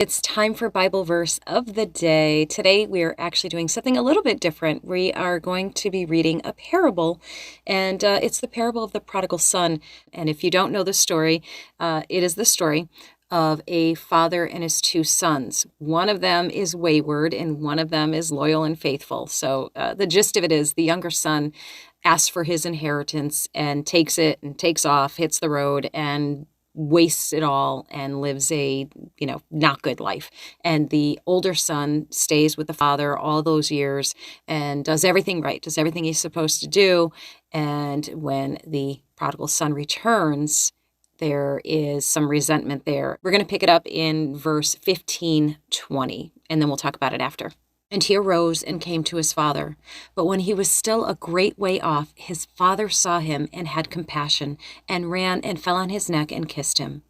It's time for Bible verse of the day. Today, we're actually doing something a little bit different. We are going to be reading a parable, and it's the parable of the prodigal son. And if you don't know the story, it is the story of a father and his two sons. One of them is wayward, and one of them is loyal and faithful. So the gist of it is the younger son asks for his inheritance and takes it and takes off, hits the road, and wastes it all and lives a not good life. And the older son stays with the father all those years and does everything right, does everything he's supposed to do. And when the prodigal son returns, there is some resentment there. We're going to pick it up in verse 15-20, and then we'll talk about it after. And he arose and came to his father. But when he was still a great way off, his father saw him and had compassion, and ran and fell on his neck and kissed him.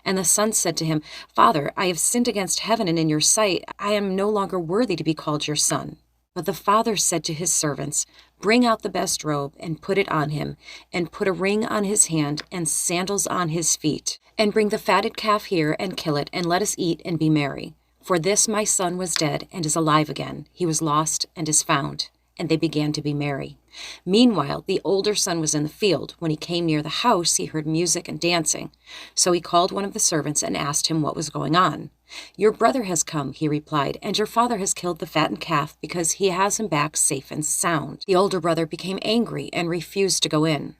And the son said to him, Father, I have sinned against heaven and in your sight. I am no longer worthy to be called your son. But the father said to his servants, Bring out the best robe and put it on him, and put a ring on his hand and sandals on his feet. And bring the fatted calf here and kill it, and let us eat and be merry. For this my son was dead and is alive again. He was lost and is found. And they began to be merry. Meanwhile, the older son was in the field. When he came near the house, he heard music and dancing. So he called one of the servants and asked him what was going on. Your brother has come, he replied, and your father has killed the fattened calf because he has him back safe and sound. The older brother became angry and refused to go in.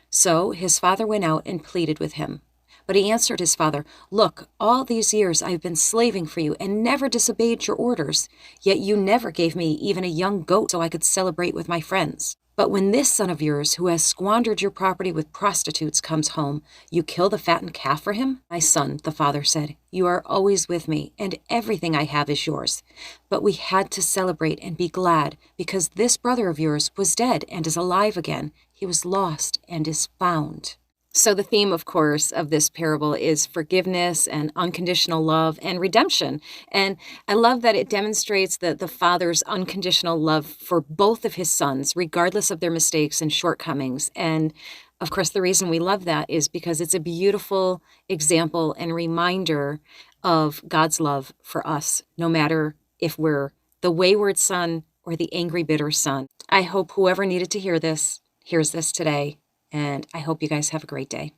So his father went out and pleaded with him. But he answered his father, Look, all these years I have been slaving for you and never disobeyed your orders. Yet you never gave me even a young goat so I could celebrate with my friends. But when this son of yours, who has squandered your property with prostitutes, comes home, you kill the fattened calf for him? My son, the father said, you are always with me, and everything I have is yours. But we had to celebrate and be glad, because this brother of yours was dead and is alive again. He was lost and is found. So the theme, of course, of this parable is forgiveness and unconditional love and redemption. And I love that it demonstrates that the father's unconditional love for both of his sons, regardless of their mistakes and shortcomings. And of course, the reason we love that is because it's a beautiful example and reminder of God's love for us, no matter if we're the wayward son or the angry, bitter son. I hope whoever needed to hear this hears this today. And I hope you guys have a great day.